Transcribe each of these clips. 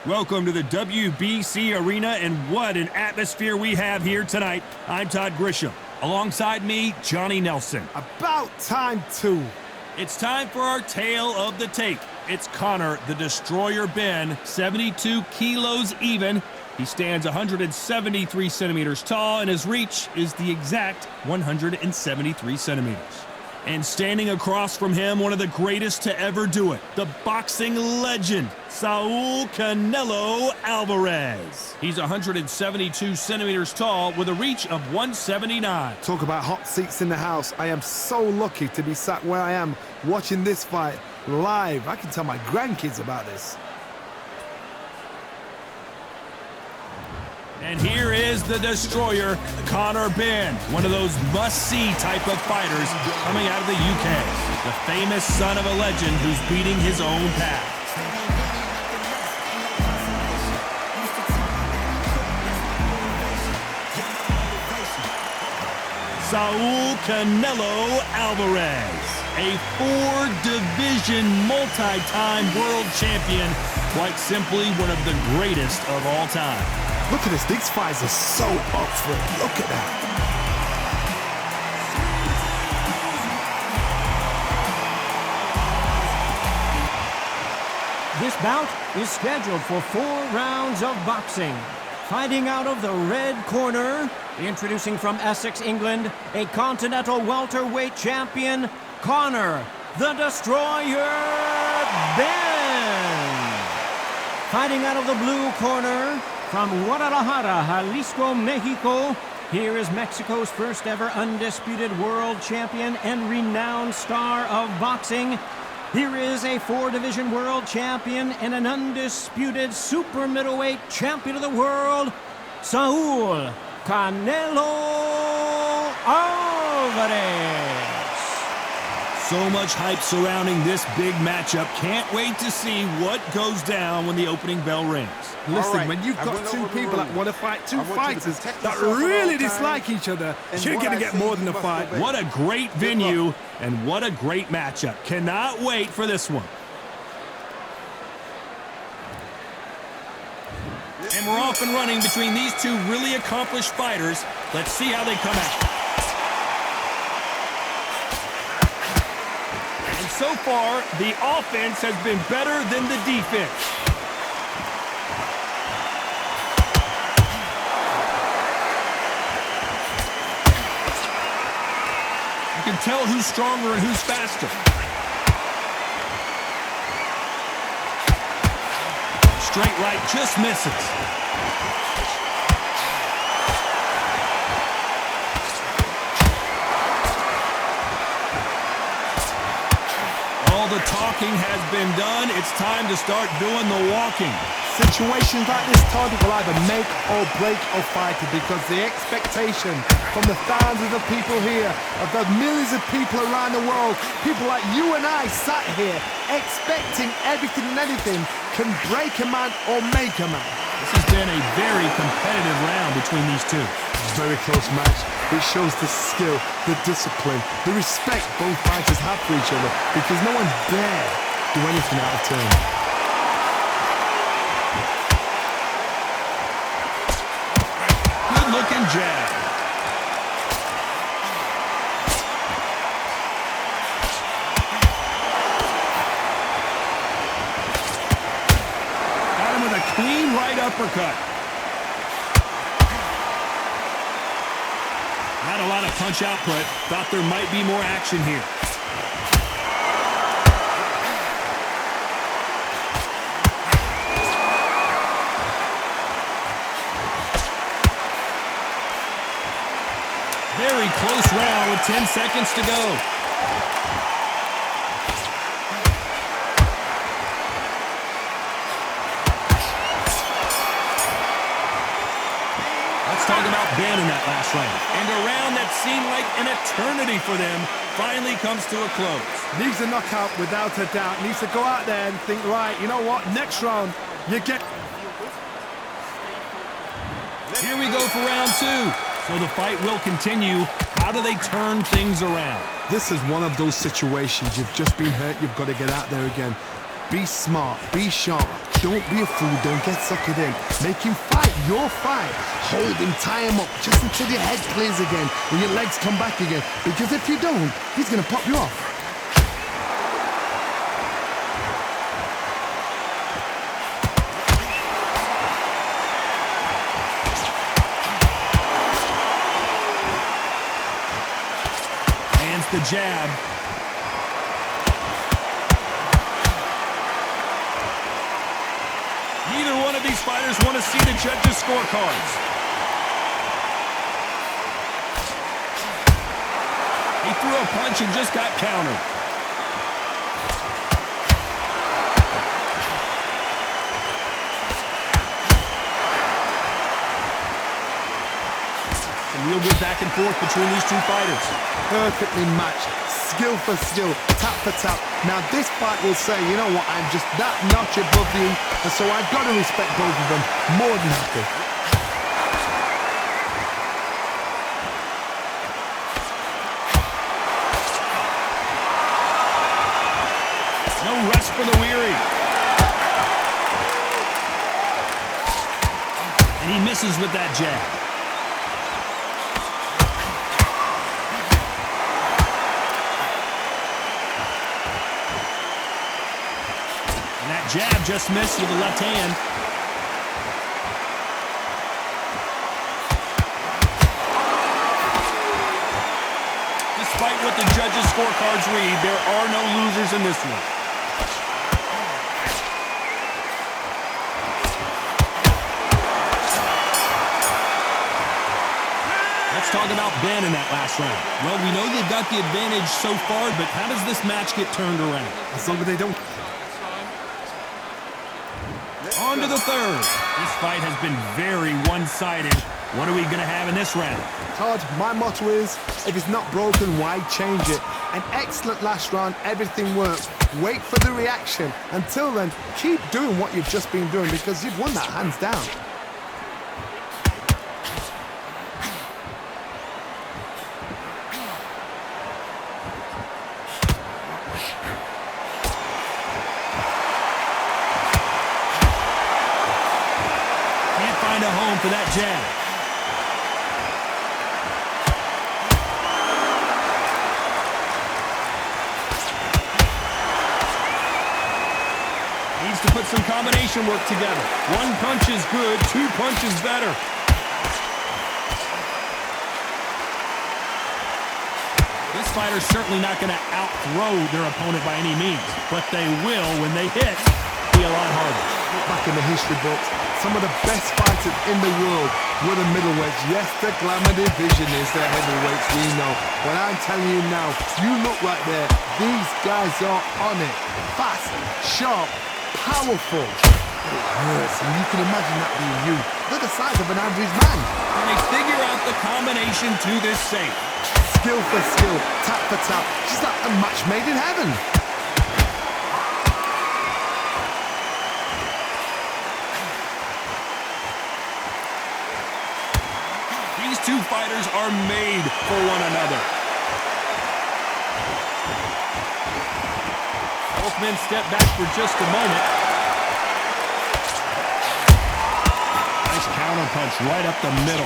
Welcome to the WBC Arena, and what an atmosphere we have here tonight. I'm Todd Grisham. Alongside me, Johnny Nelson. About time, too. It's time for our tale of the tape. It's Conor the Destroyer Ben, 72 kilos even. He stands 173 centimeters tall, and his reach is the exact 173 centimeters. And standing across from him, one of the greatest to ever do it, the boxing legend, Saul Canelo Alvarez. He's 172 centimeters tall with a reach of 179. Talk about hot seats in the house. I am so lucky to be sat where I am watching this fight live. I can tell my grandkids about this. And here is the Destroyer, Conor Ben, one of those must-see type of fighters coming out of the UK. The famous son of a legend who's beating his own path. Saul Canelo Alvarez, a four-division multi-time world champion, quite simply one of the greatest of all time. Look at this, these fights are so up for it. Look at that. This bout is scheduled for 4 rounds of boxing. Fighting out of the red corner, introducing from Essex, England, a continental welterweight champion, Conor the Destroyer Ben. Fighting out of the blue corner, from Guadalajara, Jalisco, Mexico, here is Mexico's first ever undisputed world champion and renowned star of boxing. Here is a 4-division world champion and an undisputed super middleweight champion of the world, Saul Canelo Alvarez. So much hype surrounding this big matchup. Can't wait to see what goes down when the opening bell rings. Listen, when you've got two people that want to fight, two fighters that really dislike each other, you're going to get more than a fight. What a great venue, and what a great matchup. Cannot wait for this one. And we're off and running between these two really accomplished fighters. Let's see how they come out. And so far, the offense has been better than the defense. You can tell who's stronger and who's faster. Straight right just misses. All the talking has been done. It's time to start doing the walking. Situations like this, Todd, will either make or break a fighter, because the expectation from the thousands of people here, of the millions of people around the world, people like you and I sat here expecting everything and anything, can break a man or make a man. This has been a very competitive round between these two. Very close match. It shows the skill, the discipline, the respect both fighters have for each other, because no one dare do anything out of turn. Looking jab. Got him with a clean right uppercut. Not a lot of punch output. Thought there might be more action here. Very close round with 10 seconds to go. Let's talk about Ben in that last round. And a round that seemed like an eternity for them finally comes to a close. Needs a knockout without a doubt. Needs to go out there and think, right, you know what, next round, you get... Here we go for round 2. So the fight will continue. How do they turn things around? This is one of those situations. You've just been hurt. You've got to get out there again. Be smart, be sharp. Don't be a fool, don't get suckered in. Make him fight your fight. Hold him, tie him up, just until your head clears again and your legs come back again. Because if you don't, he's going to pop you off. Lands the jab. Neither one of these fighters want to see the judges' scorecards. He threw a punch and just got countered. Some real good back and forth between these two fighters. Perfectly matched. Skill for skill, tap for tap. Now this fight will say, you know what, I'm just that notch above you, and so I've got to respect both of them. More than happy. No rest for the weary. And he misses with that jab. Jab just missed with the left hand. Despite what the judges' scorecards read, there are no losers in this one. Let's talk about Ben in that last round. Well, we know they've got the advantage so far, but how does this match get turned around? As long as they don't... On to the third. This fight has been very one-sided. What are we going to have in this round? Todd, my motto is, if it's not broken, why change it? An excellent last round, everything worked. Wait for the reaction. Until then, keep doing what you've just been doing because you've won that hands down. A home for that jab. Needs to put some combination work together. One punch is good, two punches better. This fighter's certainly not going to out-throw their opponent by any means, but they will, when they hit, be a lot harder. Back in the history books, some of the best fighters in the world were the middleweights. Yes, the glamour division is the heavyweights, we know. But I'm telling you now, you look right there, these guys are on it. Fast, sharp, powerful. It hurts, and you can imagine that being you. They're the size of an average man. And they figure out the combination to this safe. Skill for skill, tap for tap. Just like a match made in heaven. These two fighters are made for one another. Both men step back for just a moment. Nice counter punch right up the middle.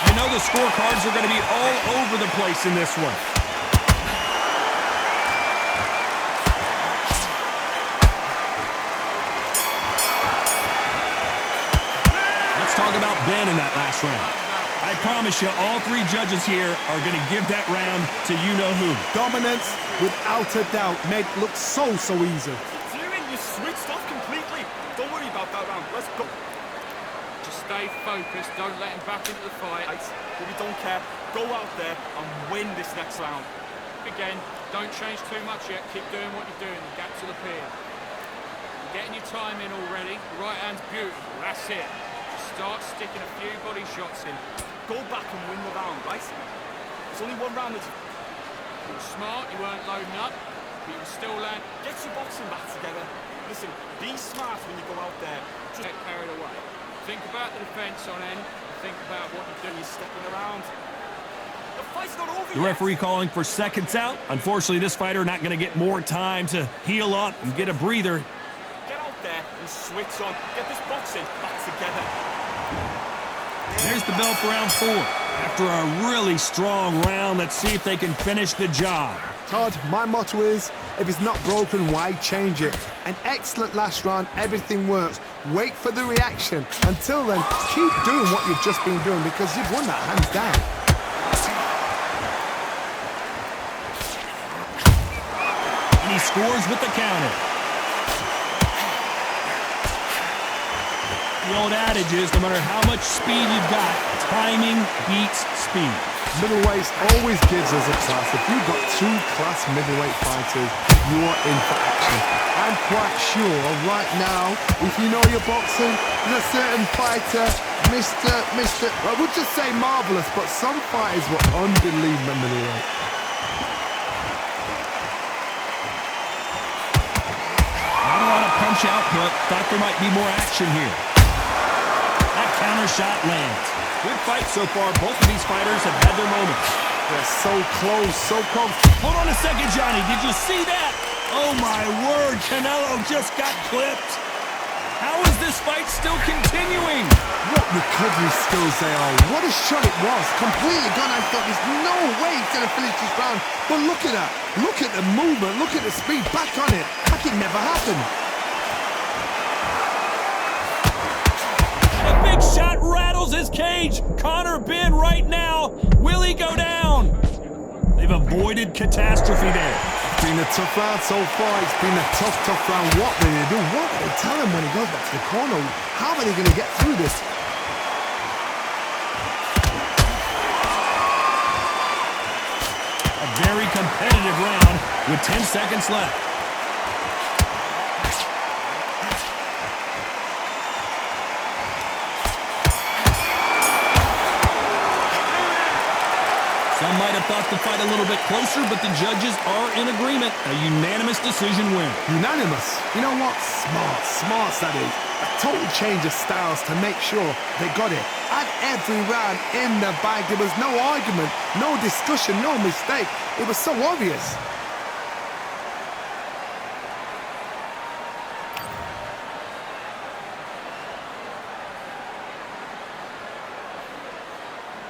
I know the scorecards are going to be all over the place in this one. Let's talk about Ben in that last round. I promise you, all three judges here are going to give that round to you-know-who. Dominance, without a doubt, made it look so easy. You switched off completely. Don't worry about that round. Let's go. Just stay focused. Don't let him back into the fight. Really don't care. Go out there and win this next round. Again, don't change too much yet. Keep doing what you're doing. The gap to the pin. You're getting your time in already. The right hand's beautiful. That's it. Just start sticking a few body shots in. Go back and win the round, right? There's only one round that You were smart. You weren't loading up. But you still land. Get your boxing back together. Listen, be smart when you go out there. Just get carried away. Think about the defense on end. Think about what you're doing. You're stepping around. The fight's not over The yet. referee calling for seconds out. Unfortunately, this fighter not going to get more time to heal up and get a breather. there and switch on. Get this boxing back together. There's the bell for round 4. After a really strong round, let's see if they can finish the job. Todd, my motto is, if it's not broken, why change it? An excellent last round, everything works. Wait for the reaction. Until then, keep doing what you've just been doing because you've won that hands down. And he scores with the counter. The old adage is, no matter how much speed you've got, timing beats speed. Middleweights always gives us a class. If you've got 2 class middleweight fighters, you are in for action. I'm quite sure right now, if you know your boxing, there's a certain fighter, Mr. I would just say marvelous, but some fighters were unbelievable middleweight. Not a lot of punch output. Thought there might be more action here. That counter shot lands. Good fight so far. Both of these fighters have had their moments. They're so close, so close. Hold on a second, Johnny. Did you see that? Oh, my word. Canelo just got clipped. How is this fight still continuing? What recovery skills they are. What a shot it was. Completely gone. I thought there's no way he's going to finish this round. But look at that. Look at the movement. Look at the speed. Back on it. Like it never happened. A big shot rattles his cage. Conor Ben right now. Will he go down? They've avoided catastrophe there. It's been a tough round so far. It's been a tough round. What will they do? What will they tell him when he goes back to the corner? How are they going to get through this? A very competitive round with 10 seconds left. Some might have thought the fight a little bit closer, but the judges are in agreement. A unanimous decision win. Unanimous. You know what? Smart that is. A total change of styles to make sure they got it. At every round in the bag, there was no argument, no discussion, no mistake. It was so obvious.